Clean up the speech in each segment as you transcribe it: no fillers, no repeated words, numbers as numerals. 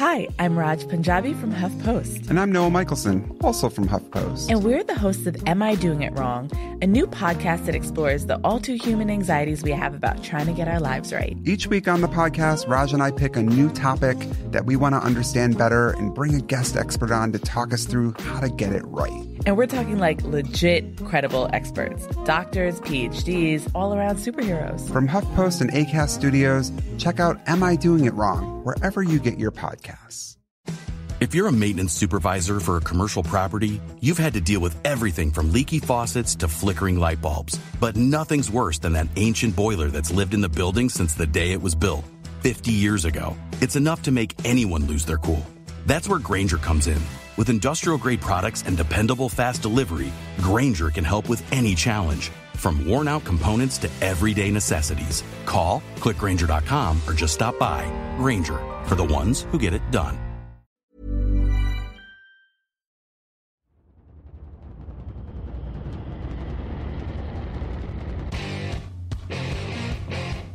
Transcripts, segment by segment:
Hi, I'm Raj Punjabi from HuffPost. And I'm Noah Michelson, also from HuffPost. And we're the hosts of Am I Doing It Wrong?, a new podcast that explores the all-too-human anxieties we have about trying to get our lives right. Each week on the podcast, Raj and I pick a new topic that we want to understand better and bring a guest expert on to talk us through how to get it right. And we're talking like legit, credible experts. Doctors, PhDs, all-around superheroes. From HuffPost and Acast Studios, check out Am I Doing It Wrong? Wherever you get your podcasts. If you're a maintenance supervisor for a commercial property, you've had to deal with everything from leaky faucets to flickering light bulbs. But nothing's worse than that ancient boiler that's lived in the building since the day it was built, 50 years ago. It's enough to make anyone lose their cool. That's where Grainger comes in. With industrial-grade products and dependable fast delivery, Grainger can help with any challenge. From worn-out components to everyday necessities. Call, click Grainger.com, or just stop by. Grainger, for the ones who get it done.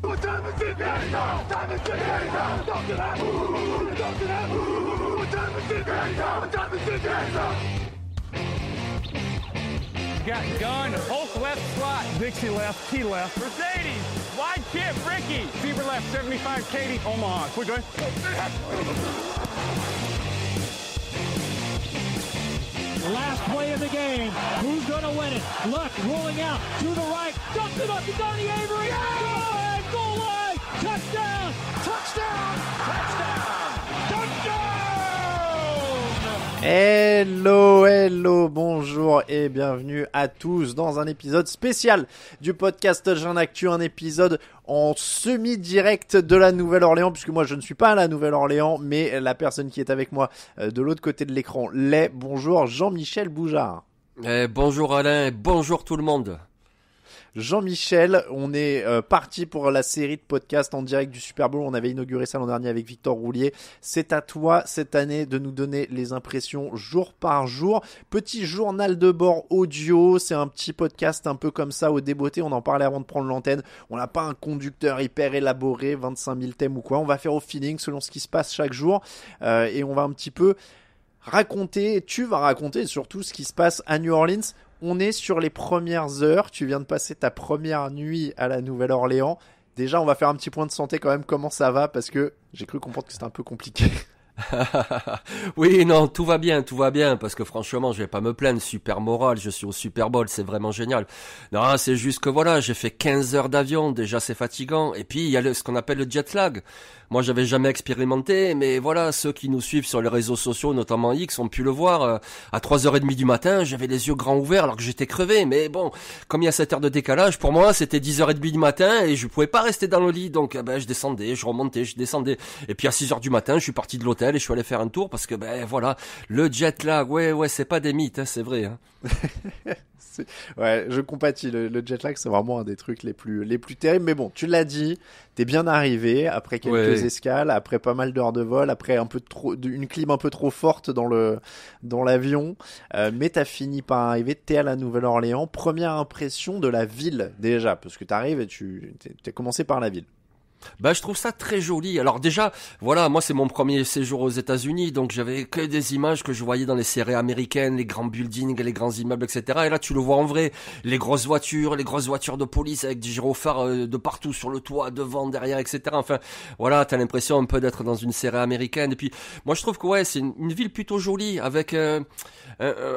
What time is it now? Time is it now? Talk to that. Talk to that. What time is it now? What time is it now? Got gun, Hulk left slot, Dixie left, Key left, Mercedes, wide chip, Ricky, Fever left, 75, Katie, Omaha, quick going. Last play of the game, who's gonna win it? Luck rolling out to the right, dumps it up to Donnie Avery, go ahead, goal line, touchdown, touchdown, touchdown, touchdown! Hello, bonjour et bienvenue à tous dans un épisode spécial du podcast Jeune Actu, un épisode en semi-direct de la Nouvelle-Orléans, puisque moi je ne suis pas à la Nouvelle-Orléans, mais la personne qui est avec moi de l'autre côté de l'écran l'est. Bonjour Jean-Michel Boujard. Bonjour Alain et bonjour tout le monde. Jean-Michel, on est parti pour la série de podcasts en direct du Super Bowl. On avait inauguré ça l'an dernier avec Victor Roulier. C'est à toi cette année de nous donner les impressions jour par jour. Petit journal de bord audio, c'est un petit podcast un peu comme ça au débeauté. On en parlait avant de prendre l'antenne. On n'a pas un conducteur hyper élaboré, 25 000 thèmes ou quoi. On va faire au feeling selon ce qui se passe chaque jour et on va un petit peu raconter, tu vas raconter surtout ce qui se passe à New Orleans. On est sur les premières heures, tu viens de passer ta première nuit à la Nouvelle-Orléans. Déjà, on va faire un petit point de santé quand même, comment ça va, parce que j'ai cru comprendre que c'était un peu compliqué. Oui, non, tout va bien, parce que franchement, je vais pas me plaindre, super moral, je suis au Super Bowl, c'est vraiment génial. Non, c'est juste que voilà, j'ai fait 15 heures d'avion, déjà c'est fatigant, et puis il y a ce qu'on appelle le jet lag. Moi, j'avais jamais expérimenté, mais voilà, ceux qui nous suivent sur les réseaux sociaux, notamment X, ont pu le voir. À 3h30 du matin, j'avais les yeux grands ouverts alors que j'étais crevé. Mais bon, comme il y a 7 heures de décalage, pour moi, c'était 10h30 du matin et je pouvais pas rester dans le lit. Donc, je descendais, je remontais, je descendais. Et puis à 6h du matin, je suis parti de l'hôtel et je suis allé faire un tour parce que, voilà, le jet lag, ouais, c'est pas des mythes, hein, c'est vrai. Hein. Ouais, je compatis. Le jet lag, c'est vraiment un des trucs les plus terribles. Mais bon, tu l'as dit, t'es bien arrivé après quelques escales, après pas mal d'heures de vol, après un peu une clim un peu trop forte dans l'avion. Mais t'as fini par arriver. T'es à la Nouvelle-Orléans. Première impression de la ville déjà, parce que t'arrives et t'as commencé par la ville. Je trouve ça très joli. Alors déjà, voilà, moi c'est mon premier séjour aux États-Unis, donc j'avais que des images que je voyais dans les séries américaines, les grands buildings, les grands immeubles, etc. Et là, tu le vois en vrai, les grosses voitures de police avec des gyrophares de partout sur le toit, devant, derrière, etc. Enfin, voilà, t'as l'impression un peu d'être dans une série américaine. Et puis, moi je trouve que ouais, c'est une ville plutôt jolie avec un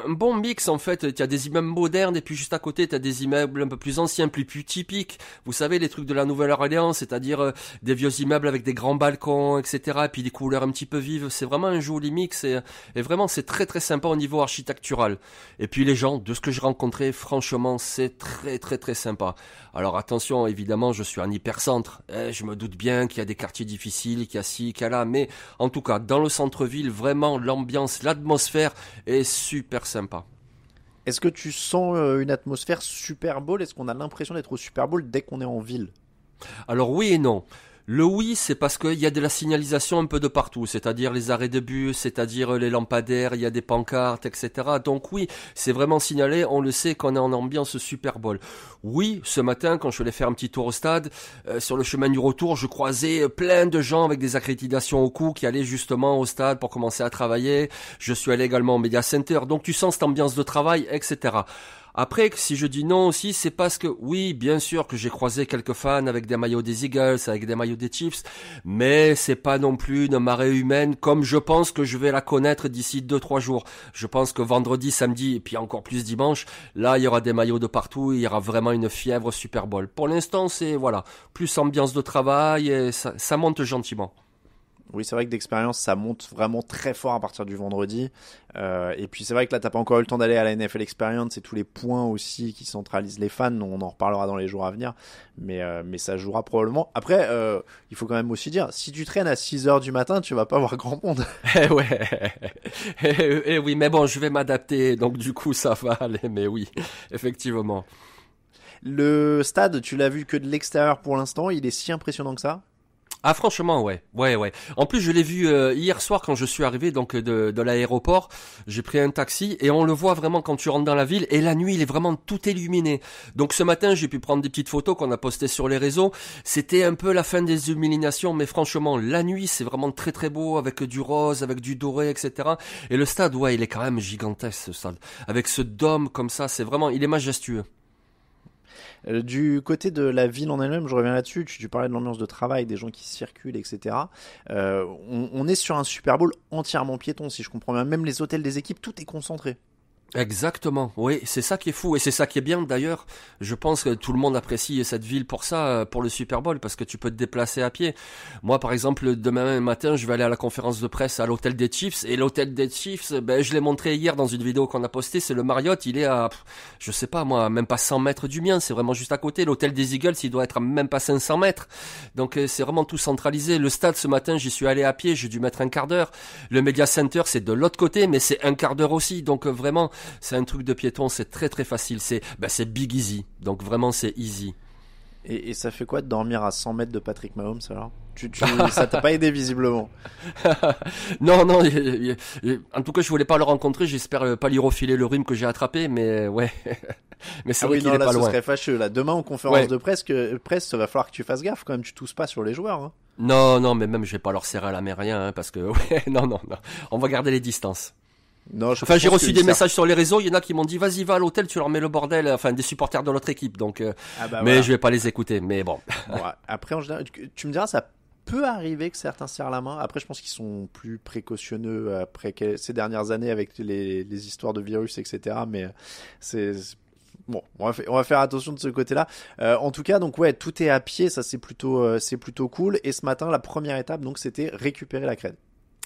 bon mix en fait. Tu as des immeubles modernes et puis juste à côté, tu as des immeubles un peu plus anciens, plus typiques. Vous savez, les trucs de la Nouvelle-Orléans, c'est-à-dire des vieux immeubles avec des grands balcons, etc. Et puis des couleurs un petit peu vives. C'est vraiment un joli mix et vraiment c'est très très sympa au niveau architectural. Et puis les gens, de ce que j'ai rencontré, franchement, c'est très très très sympa. Alors attention, évidemment, je suis un hypercentre. Je me doute bien qu'il y a des quartiers difficiles, qu'il y a ci, qu'il y a là. Mais en tout cas, dans le centre-ville, vraiment l'ambiance, l'atmosphère est super sympa. Est-ce que tu sens une atmosphère Super Bowl ? Est-ce qu'on a l'impression d'être au Super Bowl dès qu'on est en ville ? Alors oui et non. Le oui, c'est parce qu'il y a de la signalisation un peu de partout, c'est-à-dire les arrêts de bus, c'est-à-dire les lampadaires, il y a des pancartes, etc. Donc oui, c'est vraiment signalé, on le sait qu'on est en ambiance Super Bowl. Oui, ce matin, quand je suis allé faire un petit tour au stade, sur le chemin du retour, je croisais plein de gens avec des accréditations au cou qui allaient justement au stade pour commencer à travailler. Je suis allé également au Media Center, donc tu sens cette ambiance de travail, etc. Après, si je dis non aussi, c'est parce que, oui, bien sûr que j'ai croisé quelques fans avec des maillots des Eagles, avec des maillots des Chiefs, mais c'est pas non plus une marée humaine comme je pense que je vais la connaître d'ici 2-3 jours. Je pense que vendredi, samedi, et puis encore plus dimanche, là, il y aura des maillots de partout, il y aura vraiment une fièvre Super Bowl. Pour l'instant, c'est, voilà, plus ambiance de travail et ça monte gentiment. Oui, c'est vrai que d'expérience, ça monte vraiment très fort à partir du vendredi. Et puis c'est vrai que là, t'as pas encore eu le temps d'aller à la NFL Experience et tous les points aussi qui centralisent les fans. On en reparlera dans les jours à venir. Mais ça jouera probablement. Après, il faut quand même aussi dire, si tu traînes à 6h du matin, tu vas pas voir grand monde. Eh oui, mais bon, je vais m'adapter. Donc du coup, ça va aller. Mais oui, effectivement. Le stade, tu l'as vu que de l'extérieur pour l'instant. Il est si impressionnant que ça? Ah franchement ouais. En plus je l'ai vu hier soir quand je suis arrivé donc de l'aéroport, j'ai pris un taxi et on le voit vraiment quand tu rentres dans la ville et la nuit il est vraiment tout illuminé. Donc ce matin j'ai pu prendre des petites photos qu'on a postées sur les réseaux, c'était un peu la fin des illuminations mais franchement la nuit c'est vraiment très très beau avec du rose, avec du doré etc. Et le stade ouais il est quand même gigantesque ce stade, avec ce dôme comme ça c'est vraiment, il est majestueux. Du côté de la ville en elle-même, je reviens là-dessus, tu parlais de l'ambiance de travail, des gens qui circulent, etc. On est sur un Super Bowl entièrement piéton, si je comprends bien. Même les hôtels des équipes, tout est concentré. Exactement, oui, c'est ça qui est fou et c'est ça qui est bien d'ailleurs. Je pense que tout le monde apprécie cette ville pour ça, pour le Super Bowl, parce que tu peux te déplacer à pied. Moi, par exemple, demain matin, je vais aller à la conférence de presse à l'hôtel des Chiefs et l'hôtel des Chiefs, je l'ai montré hier dans une vidéo qu'on a postée, c'est le Marriott, il est à, je sais pas moi, même pas 100 mètres du mien, c'est vraiment juste à côté. L'hôtel des Eagles, il doit être à même pas 500 mètres. Donc c'est vraiment tout centralisé. Le stade ce matin, j'y suis allé à pied, j'ai dû mettre un quart d'heure. Le Media Center, c'est de l'autre côté, mais c'est un quart d'heure aussi. Donc vraiment, c'est un truc de piéton, c'est très très facile, c'est big easy, donc vraiment c'est easy. Et ça fait quoi de dormir à 100 mètres de Patrick Mahomes alors? Ça t'a pas aidé visiblement. Non, en tout cas je voulais pas le rencontrer, j'espère pas lui refiler le rhume que j'ai attrapé, mais ouais. Mais c'est vrai qu'il est pas loin. Ce serait fâcheux là. Demain en conférence de presse, il va falloir que tu fasses gaffe quand même, tu tousses pas sur les joueurs. Hein. Non, mais même je vais pas leur serrer à la main rien, parce que non, on va garder les distances. Non, j'ai reçu des messages sur les réseaux, il y en a qui m'ont dit vas-y va à l'hôtel, tu leur mets le bordel, enfin des supporters de l'autre équipe, donc mais voilà. Je vais pas les écouter, mais bon. Après en général, tu me diras, ça peut arriver que certains serrent la main. Après je pense qu'ils sont plus précautionneux après ces dernières années avec les histoires de virus etc. Mais c'est bon, on va faire attention de ce côté-là. En tout cas, donc ouais, tout est à pied, ça c'est plutôt cool. Et ce matin, la première étape, donc c'était récupérer la crède.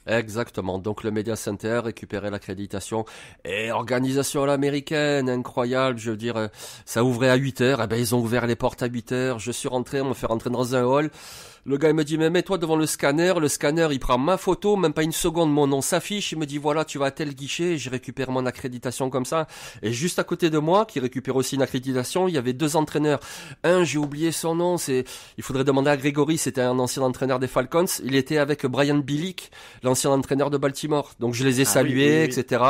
Exactement, donc le Media Center, récupérer l'accréditation et organisation à l'américaine, incroyable, je veux dire, ça ouvrait à 8h, ils ont ouvert les portes à 8h, je suis rentré, on me fait rentrer dans un hall. Le gars il me dit mais mets-toi devant le scanner il prend ma photo, même pas une seconde mon nom s'affiche, il me dit voilà tu vas à tel guichet, je récupère mon accréditation comme ça, et juste à côté de moi qui récupère aussi une accréditation, il y avait 2 entraîneurs, un j'ai oublié son nom, il faudrait demander à Grégory, c'était un ancien entraîneur des Falcons, il était avec Brian Billick, l'ancien entraîneur de Baltimore, donc je les ai salués etc.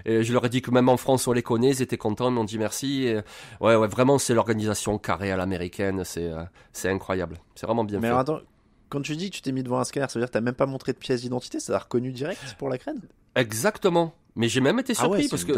Et je leur ai dit que même en France on les connaît, ils étaient contents, ils m'ont dit merci, et ouais vraiment c'est l'organisation carrée à l'américaine, c'est incroyable, c'est vraiment bien fait. Alors, attends, quand tu dis que tu t'es mis devant un scanner, ça veut dire que t'as même pas montré de pièce d'identité, ça a reconnu direct pour la crède? Exactement. Mais j'ai même été surpris parce que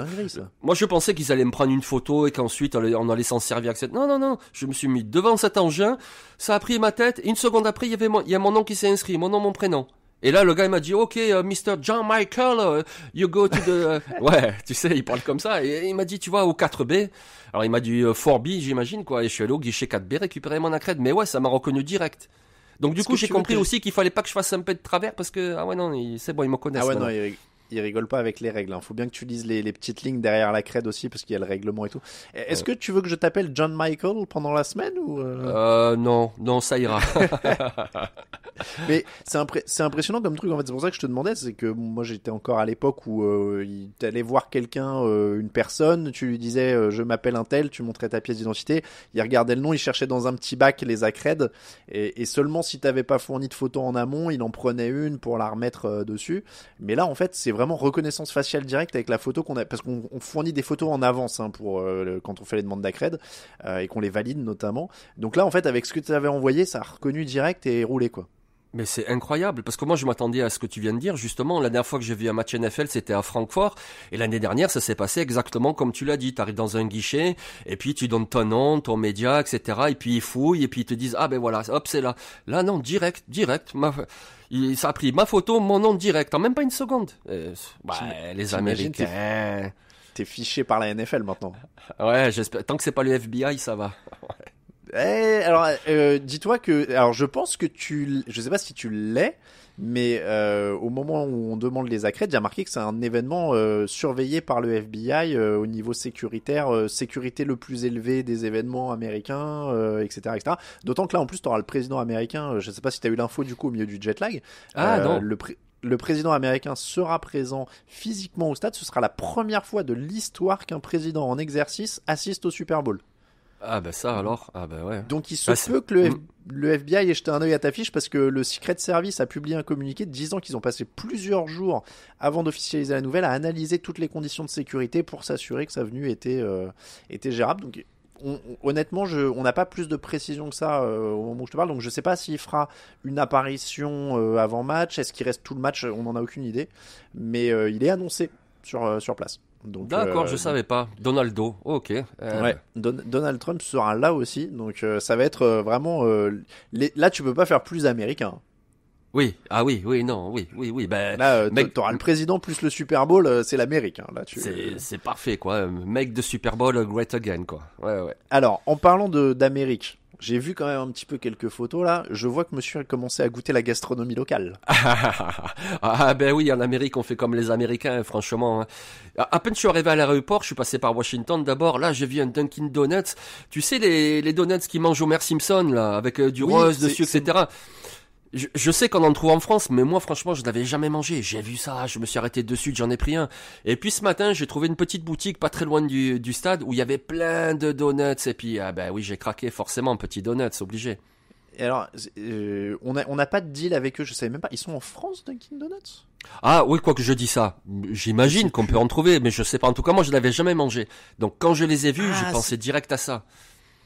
moi je pensais qu'ils allaient me prendre une photo et qu'ensuite on allait s'en servir avec cette... Non, je me suis mis devant cet engin, ça a pris ma tête, une seconde après il y a mon nom qui s'est inscrit, mon nom, mon prénom. Et là, le gars, il m'a dit, OK, Mr. John Michael, you go to the... Ouais, tu sais, il parle comme ça. Et il m'a dit, tu vois, au 4B. Alors, il m'a dit 4B, j'imagine, quoi. Et je suis allé au guichet 4B récupérer mon accrède. Mais ouais, ça m'a reconnu direct. Donc, du coup, j'ai compris aussi qu'il fallait pas que je fasse un peu de travers parce que, ah ouais, non, c'est bon, ils me connaissent. Ah ouais, maintenant. non, il rigole pas avec les règles. Faut bien que tu lises les petites lignes derrière la crède aussi, parce qu'il y a le règlement et tout. Est-ce que tu veux que je t'appelle John Michael pendant la semaine ou Non, ça ira. Mais c'est impressionnant comme truc. En fait, c'est pour ça que je te demandais, c'est que moi j'étais encore à l'époque où t'allais voir quelqu'un, une personne, tu lui disais je m'appelle un tel, tu montrais ta pièce d'identité, il regardait le nom, il cherchait dans un petit bac les accrèdes, et seulement si t'avais pas fourni de photos en amont, il en prenait une pour la remettre dessus. Mais là, en fait, c'est vraiment reconnaissance faciale directe avec la photo qu'on a, parce qu'on fournit des photos en avance pour quand on fait les demandes d'accrède et qu'on les valide notamment. Donc là, en fait, avec ce que tu avais envoyé, ça a reconnu direct et roulé quoi. Mais c'est incroyable, parce que moi je m'attendais à ce que tu viens de dire, justement. La dernière fois que j'ai vu un match NFL, c'était à Francfort, et l'année dernière, ça s'est passé exactement comme tu l'as dit. Tu arrives dans un guichet, et puis tu donnes ton nom, ton média, etc., et puis ils fouillent, et puis ils te disent, ah ben voilà, hop, c'est là. Là, non, direct, ça a pris ma photo, mon nom direct, en même pas une seconde. Les Américains... T'es fiché par la NFL maintenant. Ouais, j'espère. Tant que c'est pas le FBI, ça va. Alors, dis-toi que, alors je pense que je sais pas si tu l'es, mais au moment où on demande les accrèdes, il y a marqué que c'est un événement surveillé par le FBI au niveau sécuritaire, sécurité le plus élevé des événements américains, etc., etc. D'autant que là, en plus, tu auras le président américain. Je sais pas si tu as eu l'info du coup au milieu du jet lag. Non. Le président américain sera présent physiquement au stade. Ce sera la première fois de l'histoire qu'un président en exercice assiste au Super Bowl. Ah bah ça alors, ah bah ouais. Donc il se peut que le FBI ait jeté un œil à ta fiche, parce que le Secret Service a publié un communiqué disant qu'ils ont passé plusieurs jours avant d'officialiser la nouvelle à analyser toutes les conditions de sécurité pour s'assurer que sa venue était gérable. Donc honnêtement, on n'a pas plus de précision que ça au moment où je te parle, donc je sais pas s'il fera une apparition avant match, est-ce qu'il reste tout le match, on n'en a aucune idée, mais il est annoncé sur place. Donc, d'accord, je savais pas. Donaldo, ok. Ouais, Donald Trump sera là aussi, donc ça va être vraiment. Là, tu peux pas faire plus américain. Oui, non. Ben, là, t'auras le président plus le Super Bowl, c'est l'Amérique. Là, c'est parfait, quoi. Make the Super Bowl great again, quoi. Ouais. Alors, en parlant d'Amérique, j'ai vu quand même un petit peu quelques photos là. Je vois que monsieur a commencé à goûter la gastronomie locale. Ah ben oui, en Amérique on fait comme les Américains, franchement. À peine je suis arrivé à l'aéroport, je suis passé par Washington d'abord. Là j'ai vu un Dunkin' Donuts. Tu sais les donuts qu'ils mangent Homer Simpson là, avec du rose dessus, etc. Je sais qu'on en trouve en France, mais moi franchement je n'avais jamais mangé. J'ai vu ça, je me suis arrêté dessus, j'en ai pris un. Et puis ce matin j'ai trouvé une petite boutique pas très loin du stade où il y avait plein de donuts. Et puis oui, j'ai craqué forcément, petit donuts, obligé. Et alors on n'a pas de deal avec eux, je savais même pas. Ils sont en France, Dunkin' Donuts? Ah oui, quoi que je dis ça, j'imagine qu'on peut en trouver, mais je sais pas. En tout cas moi je l'avais jamais mangé. Donc quand je les ai vus, j'ai pensé direct à ça.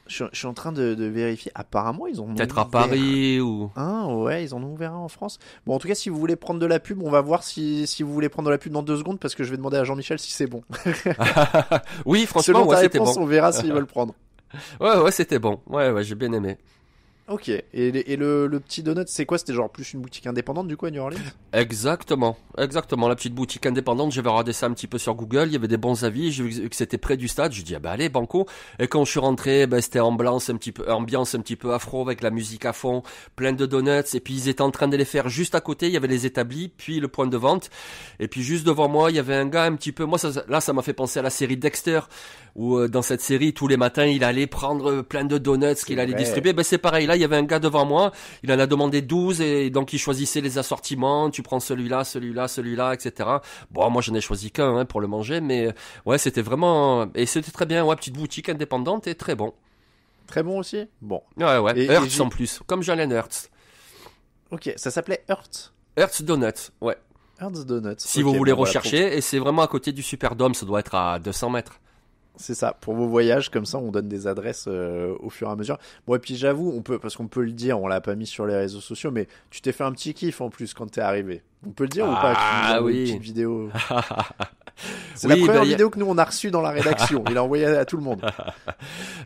Je suis en train de vérifier. Apparemment, ils ont peut-être à Paris ou. Ouais, ils en ont ouvert un en France. Bon, en tout cas, si vous voulez prendre de la pub, on va voir si vous voulez prendre de la pub dans 2 secondes, parce que je vais demander à Jean-Michel si c'est bon. Oui, franchement, selon ta c'était réponse, bon. On verra s'ils veulent prendre. Ouais, c'était bon. Ouais, j'ai bien aimé. Ok, et le petit donut, c'est quoi? C'était genre plus une boutique indépendante du coup à New Orleans? Exactement, la petite boutique indépendante. J'avais regardé ça un petit peu sur Google, il y avait des bons avis, j'ai vu que c'était près du stade, j'ai dit allez banco. Et quand je suis rentré, c'était ambiance un petit peu afro avec la musique à fond, plein de donuts, et puis ils étaient en train de les faire juste à côté, il y avait les établis, puis le point de vente, et puis juste devant moi, il y avait un gars un petit peu, moi ça m'a fait penser à la série Dexter, où dans cette série, tous les matins, il allait prendre plein de donuts qu'il allait distribuer. C'est pareil, là, il y avait un gars devant moi, il en a demandé 12, et donc il choisissait les assortiments, tu prends celui-là, etc. Bon, moi, j'en ai choisi qu'un pour le manger, mais ouais, c'était vraiment... Et c'était très bien, petite boutique indépendante, et très bon. Très bon aussi? Bon. Ouais, Hertz en plus, comme Jalen Hertz. Ok, ça s'appelait Hertz? Hertz Donuts, ouais. Hertz Donuts. Si vous voulez rechercher, et c'est vraiment à côté du Superdome, ça doit être à 200 mètres. C'est ça, pour vos voyages, comme ça on donne des adresses au fur et à mesure. Bon, et puis j'avoue, parce qu'on peut le dire, on l'a pas mis sur les réseaux sociaux, mais tu t'es fait un petit kiff en plus quand t'es arrivé. On peut le dire ou pas? Ah oui. Une petite vidéo. C'est la première vidéo que nous on a reçue dans la rédaction. Il a envoyé à tout le monde.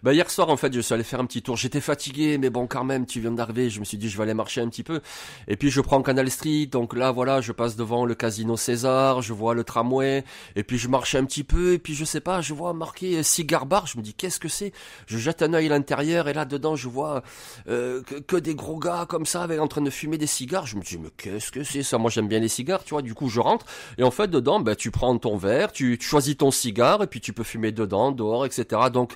Hier soir, en fait, je suis allé faire un petit tour. J'étais fatigué, mais bon, quand même, tu viens d'arriver. Je me suis dit, je vais aller marcher un petit peu. Et puis, je prends Canal Street. Donc là, voilà, je passe devant le Casino César. Je vois le tramway. Et puis, je marche un petit peu. Et puis, je sais pas, je vois marqué Cigar Bar. Je me dis, qu'est-ce que c'est? Je jette un œil à l'intérieur. Et là, dedans, je vois que des gros gars comme ça, en train de fumer des cigares. Je me dis, mais qu'est-ce que c'est ça? Moi, j'aime bien les cigares, tu vois. Du coup, je rentre. Et en fait, dedans, tu prends ton verre, tu choisis ton cigare. Et puis, tu peux fumer dedans, dehors, etc. Donc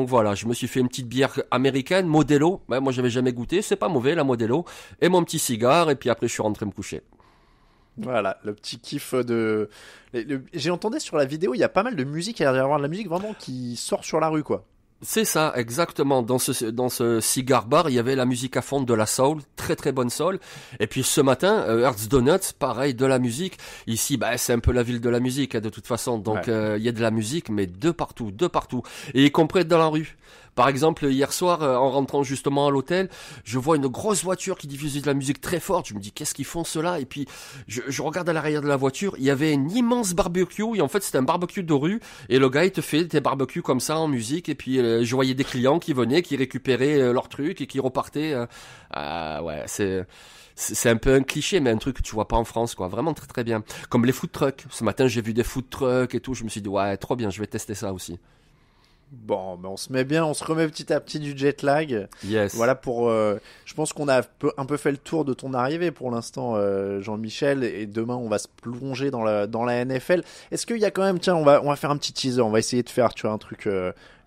voilà, je me suis fait une petite bière américaine, Modelo. Moi, j'avais jamais goûté, c'est pas mauvais la Modelo. Et mon petit cigare, et puis après, je suis rentré me coucher. Voilà, le petit kiff de. J'ai entendu sur la vidéo, il y a pas mal de musique. Il y a avoir de la musique vraiment qui sort sur la rue, quoi. C'est ça, exactement. Dans ce cigar bar, il y avait la musique à fond de la soul, très très bonne soul. Et puis ce matin, Hearts Donuts, pareil, de la musique. Ici, c'est un peu la ville de la musique, de toute façon. Donc il y a de la musique, mais de partout. Et y compris dans la rue. Par exemple, hier soir, en rentrant justement à l'hôtel, je vois une grosse voiture qui diffusait de la musique très forte. Je me dis, qu'est-ce qu'ils font ceux-là? Et puis, je regarde à l'arrière de la voiture, il y avait un immense barbecue. Et en fait, c'était un barbecue de rue. Et le gars, il te fait des barbecues comme ça en musique. Et puis, je voyais des clients qui venaient, qui récupéraient leurs trucs et qui repartaient. C'est un peu un cliché, mais un truc que tu vois pas en France, quoi. Vraiment très très bien. Comme les food trucks. Ce matin, j'ai vu des food trucks et tout. Je me suis dit, ouais, trop bien, je vais tester ça aussi. Bon, on se met bien, on se remet petit à petit du jet lag. Yes. Voilà pour. Je pense qu'on a un peu fait le tour de ton arrivée pour l'instant, Jean-Michel. Et demain, on va se plonger dans la NFL. Est-ce qu'il y a quand même, tiens, on va faire un petit teaser. On va essayer de faire, tu vois, un truc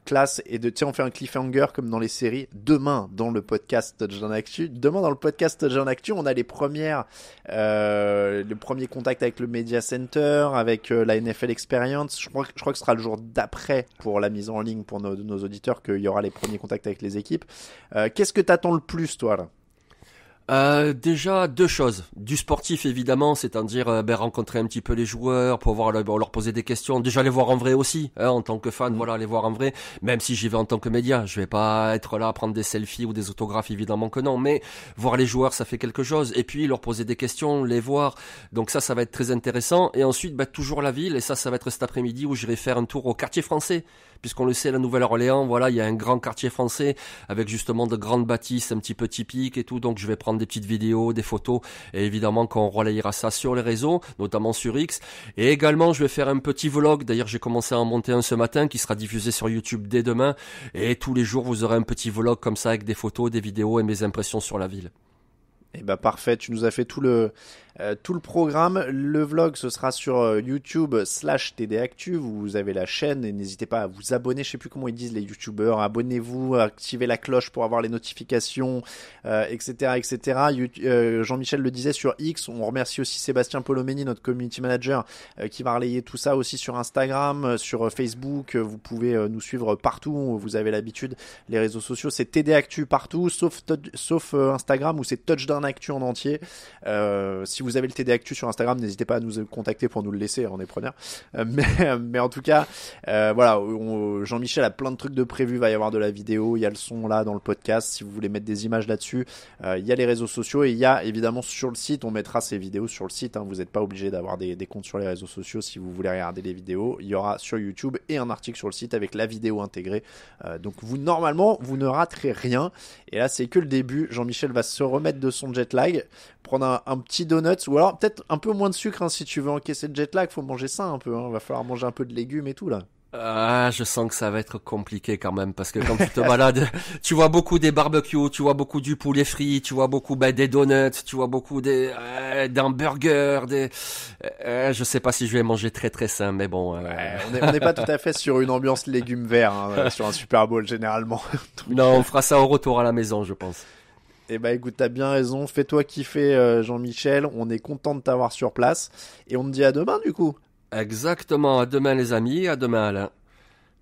classe et tiens, on fait un cliffhanger comme dans les séries. Demain, dans le podcast Touchdown Actu. Demain, dans le podcast Touchdown Actu, on a le premier contact avec le Media Center, avec la NFL Experience. Je crois que ce sera le jour d'après pour la mise en ligne pour nos auditeurs qu'il y aura les premiers contacts avec les équipes. Qu'est-ce que t'attends le plus, toi, là? Déjà deux choses, du sportif évidemment, c'est-à-dire rencontrer un petit peu les joueurs, pouvoir leur poser des questions, déjà les voir en vrai aussi, en tant que fan, voilà, les voir en vrai, même si j'y vais en tant que média, je vais pas être là à prendre des selfies ou des autographes, évidemment que non, mais voir les joueurs ça fait quelque chose, et puis leur poser des questions, les voir, donc ça va être très intéressant, et ensuite toujours la ville, et ça va être cet après-midi où j'irai faire un tour au quartier français, puisqu'on le sait, la Nouvelle-Orléans, voilà, il y a un grand quartier français avec justement de grandes bâtisses un petit peu typiques et tout, donc je vais prendre des petites vidéos, des photos, et évidemment qu'on relayera ça sur les réseaux, notamment sur X, et également je vais faire un petit vlog, d'ailleurs j'ai commencé à en monter un ce matin qui sera diffusé sur YouTube dès demain, et tous les jours vous aurez un petit vlog comme ça avec des photos, des vidéos et mes impressions sur la ville. Eh ben parfait, tu nous as fait tout le programme. Le vlog, ce sera sur YouTube /TDActu. Vous avez la chaîne et n'hésitez pas à vous abonner. Je sais plus comment ils disent les YouTubeurs. Abonnez-vous, activez la cloche pour avoir les notifications, etc., etc. Jean-Michel le disait sur X. On remercie aussi Sébastien Polomeni, notre community manager, qui va relayer tout ça aussi sur Instagram, sur Facebook. Vous pouvez nous suivre partout. Vous avez l'habitude. Les réseaux sociaux, c'est TDActu partout, sauf Instagram où c'est Touchdown Actu en entier. Si vous avez le TD Actu sur Instagram, n'hésitez pas à nous contacter pour nous le laisser, on est preneurs. Mais en tout cas, voilà, Jean-Michel a plein de trucs de prévu, il va y avoir de la vidéo, il y a le son là dans le podcast, si vous voulez mettre des images là-dessus, il y a les réseaux sociaux et il y a évidemment sur le site, on mettra ces vidéos sur le site, hein, vous n'êtes pas obligé d'avoir des comptes sur les réseaux sociaux si vous voulez regarder les vidéos, il y aura sur YouTube et un article sur le site avec la vidéo intégrée, donc normalement, vous ne raterez rien, et là c'est que le début, Jean-Michel va se remettre de son jet lag, prendre un petit donut ou alors peut-être un peu moins de sucre, hein, si tu veux encaisser le jet lag, faut manger ça un peu, hein, va falloir manger un peu de légumes et tout là. Je sens que ça va être compliqué quand même parce que quand tu te balades, tu vois beaucoup des barbecues, tu vois beaucoup du poulet frit, tu vois beaucoup des donuts, tu vois beaucoup des hamburgers, je sais pas si je vais manger très très sain, mais bon. On n'est pas tout à fait sur une ambiance légumes verts, hein, sur un Super Bowl généralement. Non, on fera ça au retour à la maison, je pense. Eh ben écoute, t'as bien raison, fais-toi kiffer Jean-Michel, on est content de t'avoir sur place et on te dit à demain du coup. Exactement, à demain les amis, à demain Alain.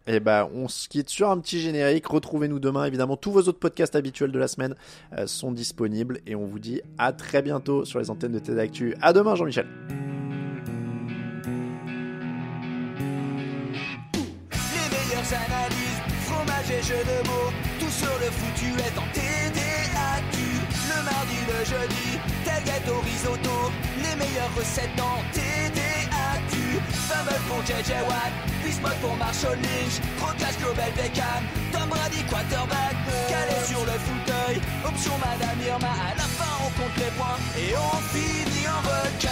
Eh ben on se quitte sur un petit générique, retrouvez-nous demain, évidemment tous vos autres podcasts habituels de la semaine sont disponibles et on vous dit à très bientôt sur les antennes de TDActu. À demain Jean-Michel. Les meilleures analyses, fromage et jeux de mots, tout sur le foutu est en TDActu. Le mardi, le jeudi, tailgate au risotto, les meilleures recettes dans TDActu. Fumble pour JJ Watt, Bismuth pour Marshall Lynch, Procas Global Beckham, Tom Brady quarterback, calé sur le fauteuil, option Madame Irma, à la fin on compte les points et on finit en requin.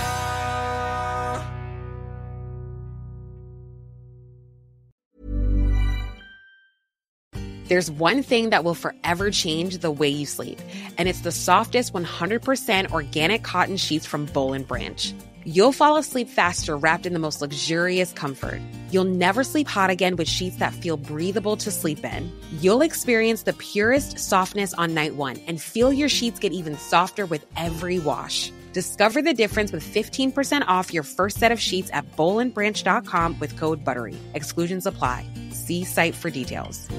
There's one thing that will forever change the way you sleep, and it's the softest 100% organic cotton sheets from Boll & Branch. You'll fall asleep faster wrapped in the most luxurious comfort. You'll never sleep hot again with sheets that feel breathable to sleep in. You'll experience the purest softness on night one and feel your sheets get even softer with every wash. Discover the difference with 15% off your first set of sheets at bollandbranch.com with code BUTTERY. Exclusions apply. See site for details.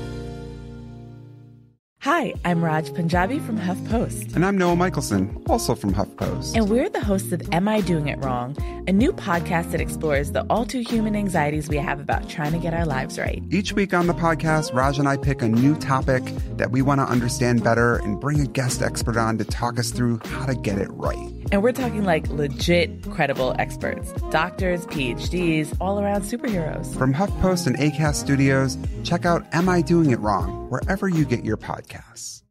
Hi, I'm Raj Punjabi from HuffPost. And I'm Noah Michelson, also from HuffPost. And we're the hosts of Am I Doing It Wrong?, a new podcast that explores the all-too-human anxieties we have about trying to get our lives right. Each week on the podcast, Raj and I pick a new topic that we want to understand better and bring a guest expert on to talk us through how to get it right. And we're talking like legit, credible experts. Doctors, PhDs, all-around superheroes. From HuffPost and Acast Studios, check out Am I Doing It Wrong? Wherever you get your podcasts.